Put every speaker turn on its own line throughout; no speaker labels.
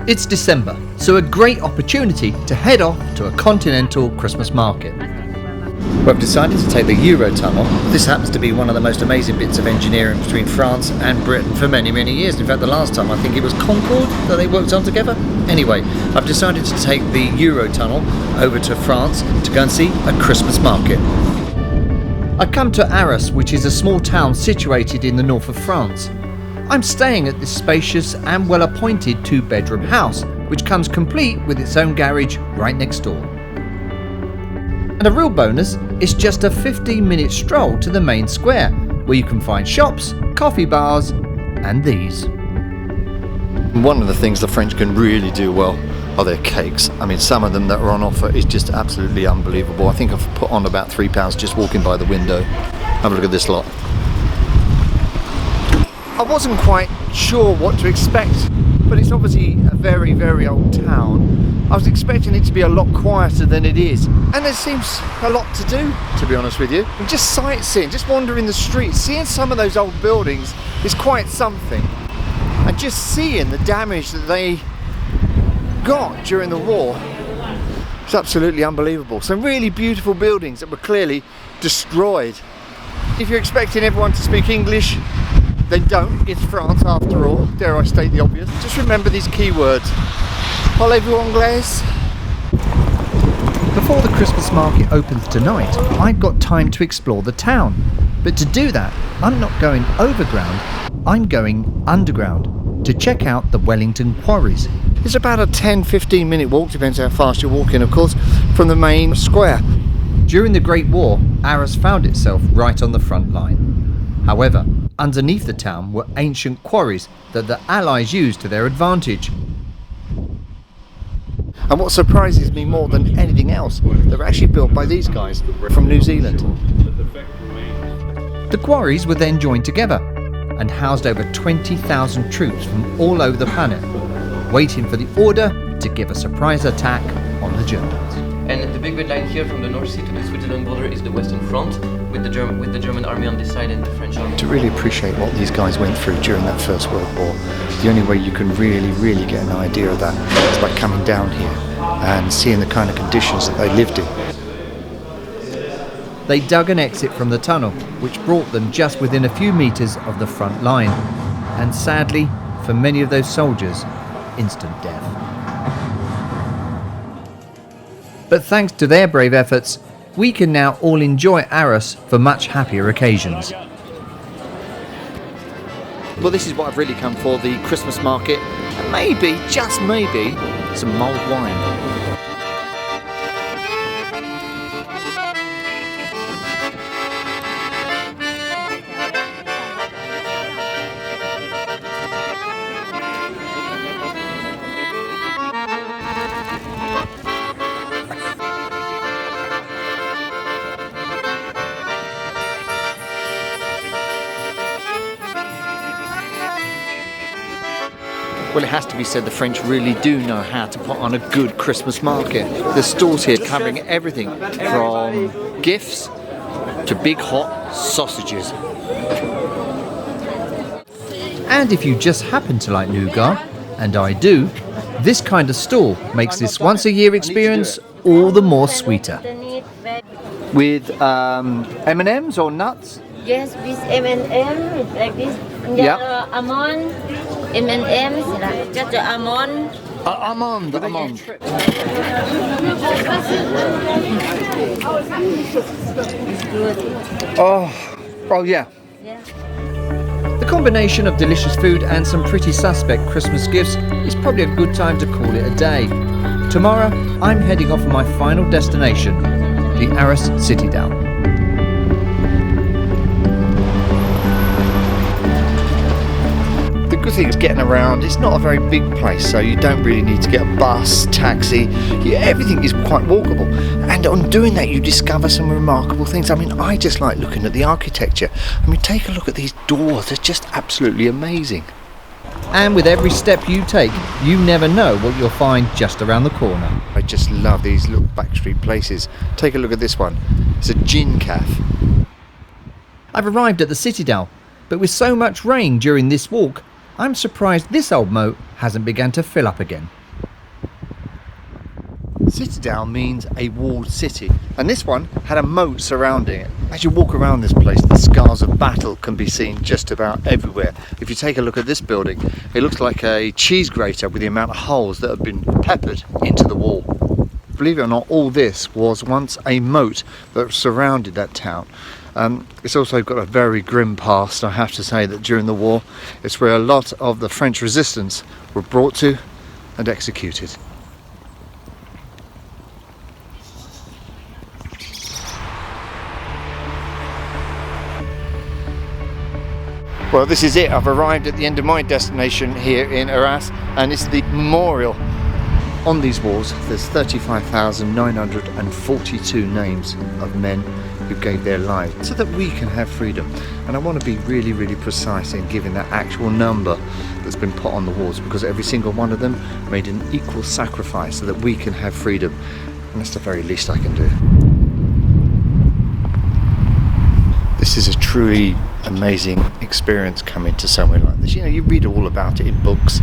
It's December, so a great opportunity to head off to a continental Christmas market. We've decided to take the Eurotunnel. This happens to be one of the most amazing bits of engineering between France and Britain for many, many years. In fact, the last time I think it was Concorde that they worked on together. Anyway, I've decided to take the Eurotunnel over to France to go and see a Christmas market. I come to Arras, which is a small town situated in the north of France. I'm staying at this spacious and well-appointed 2-bedroom house, which comes complete with its own garage right next door. And a real bonus is just a 15-minute stroll to the main square, where you can find shops, coffee bars, and these.
One of the things the French can really do well are their cakes. I mean, some of them that are on offer is just absolutely unbelievable. I think I've put on about £3 just walking by the window. Have a look at this lot. I wasn't quite sure what to expect, but it's obviously a very, very old town. I was expecting it to be a lot quieter than it is, and there seems a lot to do, to be honest with you. And just sightseeing, just wandering the streets, seeing some of those old buildings is quite something. And just seeing the damage that they got during the war, it's absolutely unbelievable. Some really beautiful buildings that were clearly destroyed. If you're expecting everyone to speak English, then don't. It's France after all, dare I state the obvious. Just remember these keywords. Parlez-vous anglais?
Before the Christmas market opens tonight, I've got time to explore the town. But to do that, I'm not going overground, I'm going underground to check out the Wellington Quarries.
It's about a 10-15 minute walk, depends how fast you're walking of course, from the main square.
During the Great War, Arras found itself right on the front line. However, underneath the town were ancient quarries that the Allies used to their advantage.
And what surprises me more than anything else, they were actually built by these guys from New Zealand.
The quarries were then joined together and housed over 20,000 troops from all over the planet, waiting for the order to give a surprise attack on the Germans.
And the big red line here from the North Sea to the Switzerland border is the Western Front, with the German army on this side and the French army.
To really appreciate what these guys went through during that First World War, the only way you can really get an idea of that is by coming down here and seeing the kind of conditions that they lived in.
They dug an exit from the tunnel, which brought them just within a few metres of the front line, and sadly, for many of those soldiers, instant death. But thanks to their brave efforts, we can now all enjoy Arras for much happier occasions.
Well, this is what I've really come for, the Christmas market, and maybe, just maybe, some mulled wine. Well, it has to be said the French really do know how to put on a good Christmas market. There's stalls here covering everything from gifts to big hot sausages.
And if you just happen to like nougat, and I do, this kind of stall makes this once-a-year experience all the more sweeter.
With M&Ms or nuts?
Yes, with M&M, like this.
Yeah.
Almond, M&M's, just the almond.
Almond. Oh yeah.
The combination of delicious food and some pretty suspect Christmas gifts is probably a good time to call it a day. Tomorrow, I'm heading off for my final destination, the Arras Citadel.
The good thing is getting around. It's not a very big place, so you don't really need to get a bus, taxi. Everything is quite walkable. And on doing that, you discover some remarkable things. I mean, I just like looking at the architecture. I mean, take a look at these doors. They're just absolutely amazing.
And with every step you take, you never know what you'll find just around the corner.
I just love these little backstreet places. Take a look at this one. It's a gin cafe.
I've arrived at the Citadel, but with so much rain during this walk, I'm surprised this old moat hasn't begun to fill up again.
Citadel means a walled city, and this one had a moat surrounding it. As you walk around this place, the scars of battle can be seen just about everywhere. If you take a look at this building, it looks like a cheese grater with the amount of holes that have been peppered into the wall. Believe it or not, all this was once a moat that surrounded that town. It's also got a very grim past. I have to say that during the war, it's where a lot of the French resistance were brought to and executed. Well, this is it. I've arrived at the end of my destination here in Arras, and it's the memorial. On these walls, there's 35,942 names of men who gave their lives so that we can have freedom. And I want to be really, really precise in giving that actual number that's been put on the walls, because every single one of them made an equal sacrifice so that we can have freedom. And that's the very least I can do. This is a truly amazing experience coming to somewhere like this. You know, you read all about it in books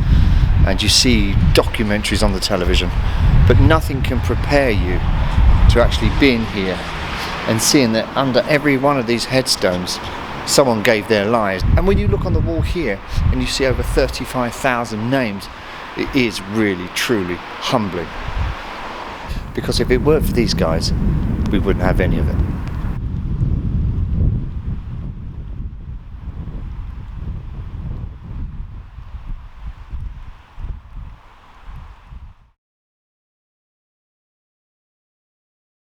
and you see documentaries on the television, but nothing can prepare you to actually being here and seeing that under every one of these headstones someone gave their lives. And when you look on the wall here and you see over 35,000 names, it is really, truly humbling. Because if it weren't for these guys, we wouldn't have any of it.